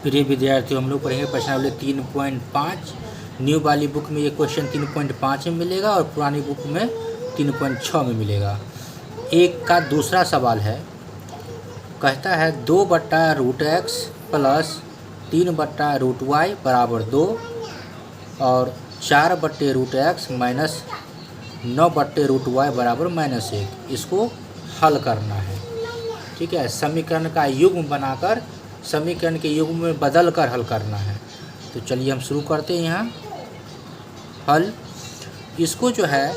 प्रिय विद्यार्थियों, हम लोग पढ़ेंगे प्रश्नावली 3.5। न्यू वाली बुक में ये क्वेश्चन 3.5 में मिलेगा और पुरानी बुक में 3.6 में मिलेगा। एक का दूसरा सवाल है, कहता है 2/√x प्लस 3/√y बराबर 2 और 4/√x माइनस 9/√y बराबर -1। इसको हल करना है। ठीक है, समीकरण का युग्म बनाकर समीकरण के युग्म में बदल कर हल करना है। तो चलिए हम शुरू करते हैं यहाँ हल। इसको जो है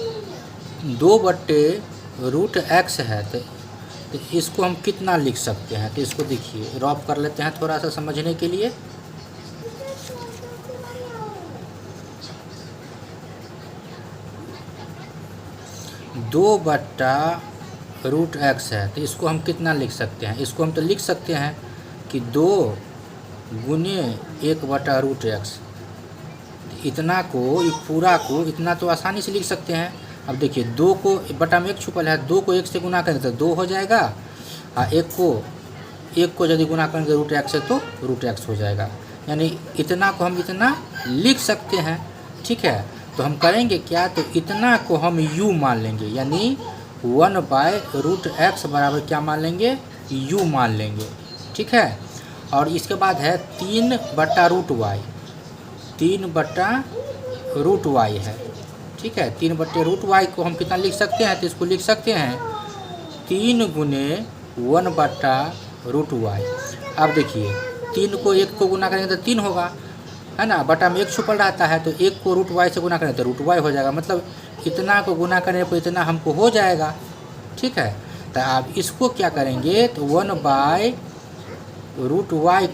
2/√x है तो इसको हम कितना लिख सकते हैं, तो इसको देखिए रॉप कर लेते हैं थोड़ा सा समझने के लिए। (2/√x है तो इसको हम कितना लिख सकते हैं, इसको हम तो लिख सकते हैं कि 2 गुने 1/√x। इतना को पूरा को इतना तो आसानी से लिख सकते हैं। अब देखिए 2 को बटा में 1 छुपल है, 2 को 1 से गुना करें तो 2 हो जाएगा और 1 को यदि गुना करेंगे √x से तो √x हो जाएगा। यानी इतना को हम इतना लिख सकते हैं। ठीक है, तो हम करेंगे क्या, तो इतना को हम u मान लेंगे, यानी 1/√x बराबर क्या मान लेंगे, u मान लेंगे। ठीक है, और इसके बाद है 3/√y, 3/√y है। ठीक है, 3/√y को हम कितना लिख सकते हैं, तो इसको लिख सकते हैं 3 गुने 1/√y। अब देखिए 3 को 1 को गुना करेंगे तो 3 होगा, है ना, बटा में 1 छुपल रहता है, तो 1 को √y से गुना करें तो √y हो जाएगा। मतलब इतना को गुना करने पर इतना हमको हो जाएगा। ठीक है, तो आप इसको क्या करेंगे, तो 1/√y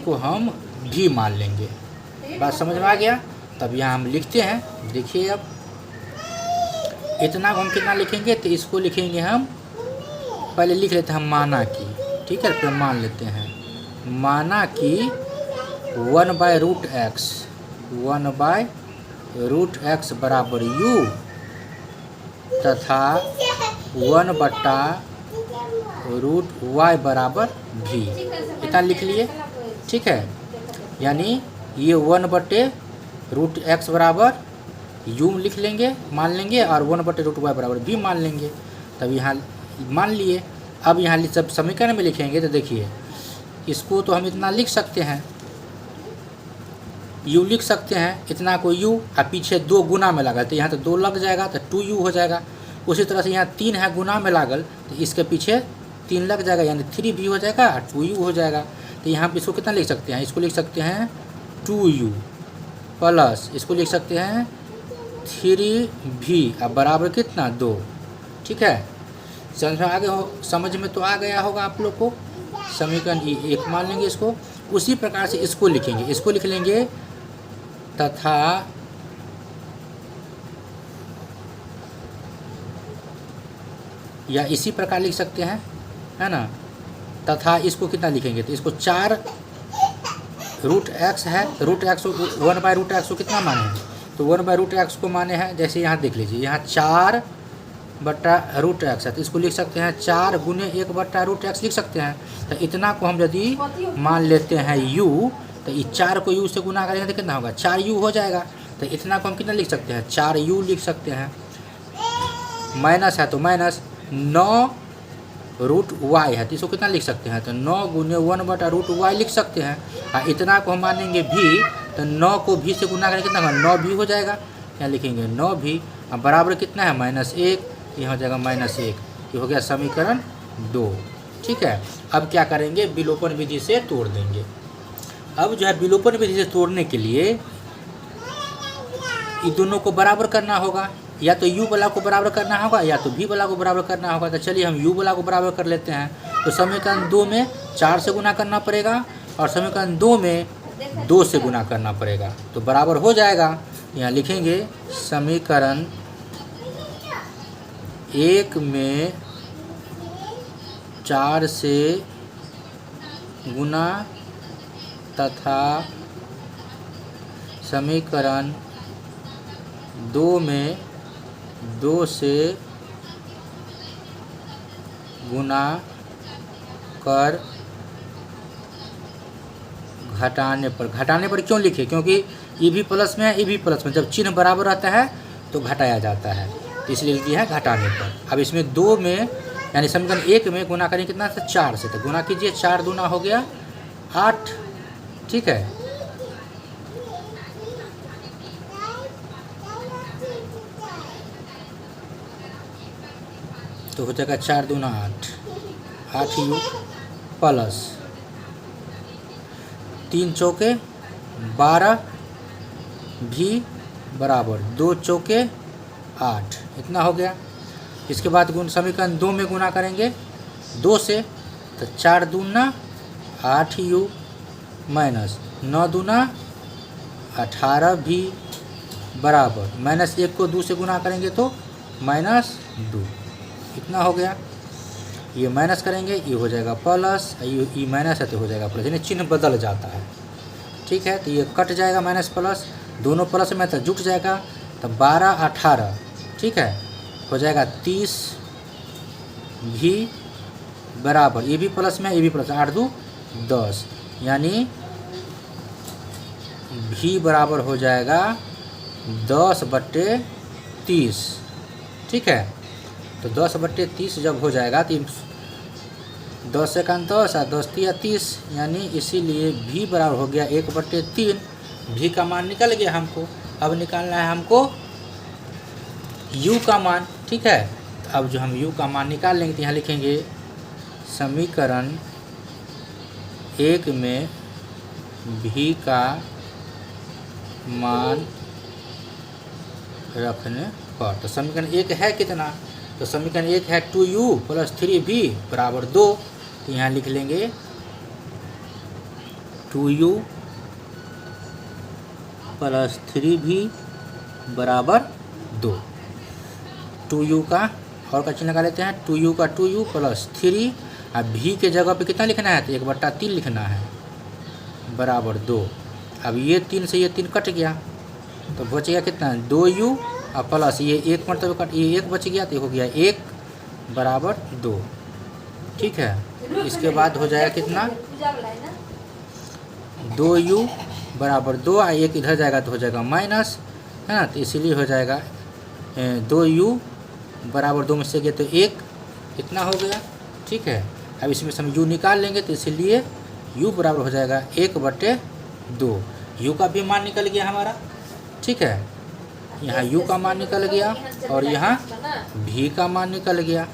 को हम भी मान लेंगे। बात समझ में आ गया। तब यहाँ हम लिखते हैं, देखिए अब इतना को हम कितना लिखेंगे, तो इसको लिखेंगे हम, पहले लिख लेते हैं हम माना कि। ठीक है, फिर मान लेते हैं माना कि 1/√x बराबर u तथा 1/√y बराबर v। इतना लिख लिए। ठीक है, यानी ये 1/√x बराबर u लिख लेंगे, मान लेंगे, और 1/√y बराबर v मान लेंगे। तब यहाँ मान लिए। अब यहाँ जब समीकरण में लिखेंगे तो देखिए इसको तो हम इतना लिख सकते हैं, u लिख सकते हैं, इतना को u, और पीछे 2 गुना में लागल तो यहाँ तो 2 लग जाएगा तो 2u हो जाएगा। उसी तरह से यहाँ 3 है गुना में लागल तो इसके पीछे 3 लग जाएगा, यानी 3v हो जाएगा और 2u हो जाएगा। तो यहाँ पर इसको कितना लिख सकते हैं, इसको लिख सकते हैं 2u प्लस इसको लिख सकते हैं 3v अब बराबर कितना 2। ठीक है, समझ में तो आ गया होगा आप लोग को। समीकरण 1 मान लेंगे इसको। उसी प्रकार से इसको लिखेंगे, इसको लिख लेंगे तथा या इसी प्रकार लिख सकते हैं, है ना, तथा इसको कितना लिखेंगे, तो इसको 4√x है, √x 1/√x को कितना माने हैं, तो 1/√x को माने हैं। जैसे यहाँ देख लीजिए, यहाँ 4/√x है तो इसको लिख सकते हैं 4 गुने 1/√x लिख सकते हैं। तो इतना को हम यदि मान लेते हैं u, तो इस 4 को u से गुना करेंगे तो कितना होगा, 4u हो जाएगा। तो इतना को हम कितना लिख सकते हैं, 4u लिख सकते हैं। माइनस है तो माइनस 9√y है तो इसको कितना लिख सकते हैं, तो 9 गुने 1/√y लिख सकते हैं। और इतना को हम मानेंगे भी, तो 9 को भी से गुना करेंगे कितना होगा, 9v हो जाएगा। यहाँ लिखेंगे 9v अब बराबर कितना है, -1, ये हो जाएगा -1। ये हो गया समीकरण 2। ठीक है, अब क्या करेंगे, विलोपन विधि से तोड़ देंगे। अब जो है विलोपन विधि से तोड़ने के लिए इन दोनों को बराबर करना होगा, या तो u वाला को बराबर करना होगा या तो v वाला को बराबर करना होगा। तो चलिए हम u वाला को बराबर कर लेते हैं। तो समीकरण 2 में 4 से गुना करना पड़ेगा और समीकरण 2 में 2 से गुना करना पड़ेगा, तो बराबर हो जाएगा। यहाँ लिखेंगे समीकरण 1 में 4 से गुना तथा समीकरण 2 में 2 से गुना कर घटाने पर क्यों लिखे? क्योंकि ई भी प्लस में है, ई भी प्लस में, जब चिन्ह बराबर रहता है तो घटाया जाता है, तो इसलिए लिख दिया है घटाने पर। अब इसमें 2 में यानी समीकरण 1 में गुना करेंगे कितना से? 4 से, तो गुना कीजिए, 4 दूना हो गया 8, ठीक है। तो हो जाएगा 4 दूना 8 यू प्लस 3 चौके 12 भी बराबर 2 चौके 8, इतना हो गया। इसके बाद गुण समीकरण 2 में गुना करेंगे 2 से, तो 4 दूना 8 यू माइनस 9 दूना 18 भी बराबर -1 को 2 से गुना करेंगे तो -2, इतना हो गया। ये माइनस करेंगे, ये हो जाएगा प्लस, ये माइनस है तो हो जाएगा प्लस, यानी चिन्ह बदल जाता है, ठीक है। तो ये कट जाएगा माइनस प्लस, दोनों प्लस में तो जुट जाएगा, तो 12 18, ठीक है, हो जाएगा 30 भी बराबर, ये भी प्लस में, ये भी प्लस, 8 2 10, यानी भी बराबर हो जाएगा 10/30, ठीक है। तो 10/30 जब हो जाएगा तो 10 से 10 और 10 या 30, यानी इसीलिए भी बराबर हो गया 1/3। भी का मान निकल गया हमको, अब निकालना है हमको u का मान, ठीक है। तो अब जो हम u का मान निकाल लेंगे तो यहाँ लिखेंगे समीकरण 1 में भी का मान रखने पर, तो समीकरण 1 है कितना? तो समीकरण 1 है 2u + 3v बराबर 2, तो यहाँ लिख लेंगे 2u + 3v बराबर 2। 2u का और का चिन्ह लगा लेते हैं, 2u का 2u + 3, अब v के जगह पे कितना लिखना है? तो 1/3 लिखना है बराबर 2। अब ये 3 से ये 3 कट गया, तो बच गया कितना? 2u और प्लस ये 1 मतलब कट, ये 1 बच गया, तो हो गया 1 बराबर 2, ठीक है। इसके बाद हो जाएगा कितना? 2u बराबर 2, और 1 इधर जाएगा तो हो जाएगा माइनस, है ना, तो इसीलिए हो जाएगा 2u बराबर 2 में से गया तो 1, इतना हो गया, ठीक है। अब इसमें से हम u निकाल लेंगे, तो इसलिए u बराबर हो जाएगा 1/2। u का भी मान निकल गया हमारा, ठीक है। यहाँ u का मान निकल गया और यहाँ v का मान निकल गया,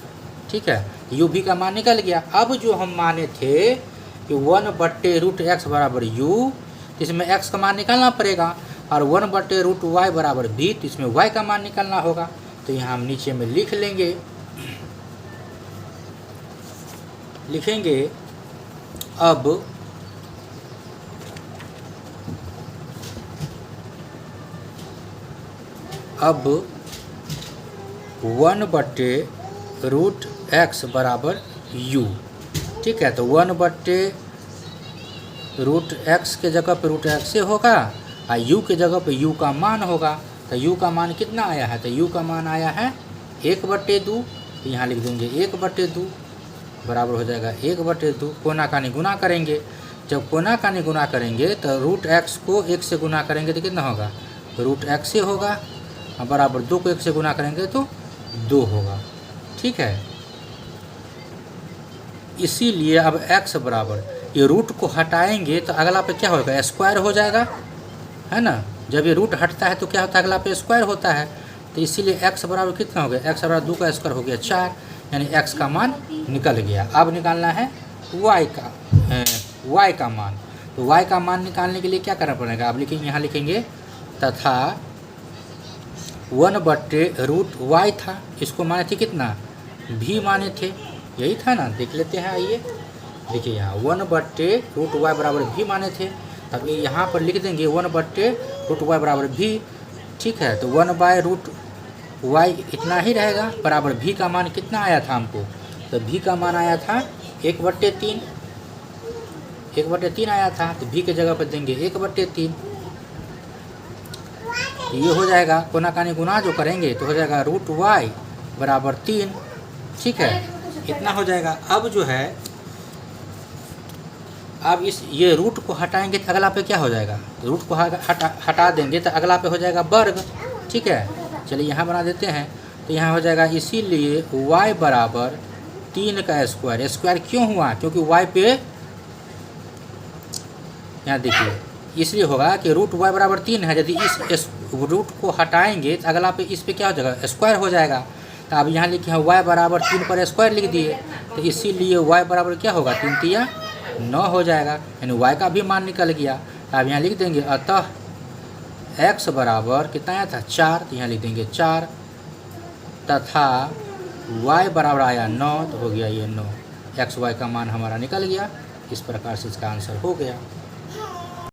ठीक है। u v का मान निकल गया। अब जो हम माने थे कि 1/√x बराबर u, इसमें x का मान निकालना पड़ेगा, और 1/√y बराबर v, तो इसमें y का मान निकालना होगा। तो यहाँ हम नीचे में लिख लेंगे, लिखेंगे अब 1/√x बराबर u, ठीक है। तो 1/√x के जगह पे √x से होगा, और u के जगह पे u का मान होगा। तो u का मान कितना आया है? तो u का मान आया है 1/2, तो यहाँ लिख देंगे 1/2 बराबर हो जाएगा 1/2। कोना कानी गुना करेंगे, जब कोना कानी गुना करेंगे तो √x को 1 से गुना करेंगे तो कितना होगा? √x से होगा, और बराबर 2 को 1 से गुना करेंगे तो 2 होगा, ठीक है। इसीलिए अब x बराबर, ये रूट को हटाएंगे तो अगला पे क्या होगा? स्क्वायर हो जाएगा, है ना। जब ये रूट हटता है तो क्या होता है? अगला पे स्क्वायर होता है। तो इसीलिए x बराबर कितना हो गया? x बराबर 2 का स्क्वायर हो गया 4, यानी x का मान निकल गया। अब निकालना है y का मान। तो y का मान निकालने के लिए क्या करना पड़ेगा? अब लिखेंगे, यहाँ लिखेंगे तथा 1/√y था, इसको माने थे कितना? v माने थे, यही था ना। देख लेते हैं, आइए देखिए, यहाँ 1/√y बराबर v माने थे, तब यहाँ पर लिख देंगे 1/√y बराबर v, ठीक है। तो 1/√y इतना ही रहेगा, बराबर v का मान कितना आया था हमको? तो v का मान आया था 1/3, 1/3 आया था, तो v के जगह पर देंगे 1/3। ये हो जाएगा, कोना कानी गुना जो करेंगे तो हो जाएगा √y बराबर 3, ठीक है, इतना हो जाएगा। अब जो है अब ये रूट को हटाएंगे तो अगला पे क्या हो जाएगा, रूट को हटा देंगे तो अगला पे हो जाएगा वर्ग। ठीक है, चलिए यहाँ बना देते हैं। तो यहाँ हो जाएगा इसीलिए y बराबर 3 का स्क्वायर। स्क्वायर क्यों हुआ, क्योंकि y पे यहाँ देखिए इसलिए होगा कि रूट y बराबर 3 है। यदि इस रूट को हटाएंगे तो अगला पे इस पे क्या हो जाएगा, स्क्वायर हो जाएगा। तो अब यहाँ लिखे हैं y बराबर 3 पर स्क्वायर लिख दिए, तो इसीलिए y बराबर क्या होगा, 3 तिया 9 हो जाएगा, यानी y का भी मान निकल गया। तो अब यहाँ लिख देंगे अतः x बराबर कितना आया था 4, तो यहाँ लिख देंगे 4 तथा y बराबर आया 9, तो हो गया ये 9। x y का मान हमारा निकल गया। इस प्रकार से इसका आंसर हो गया।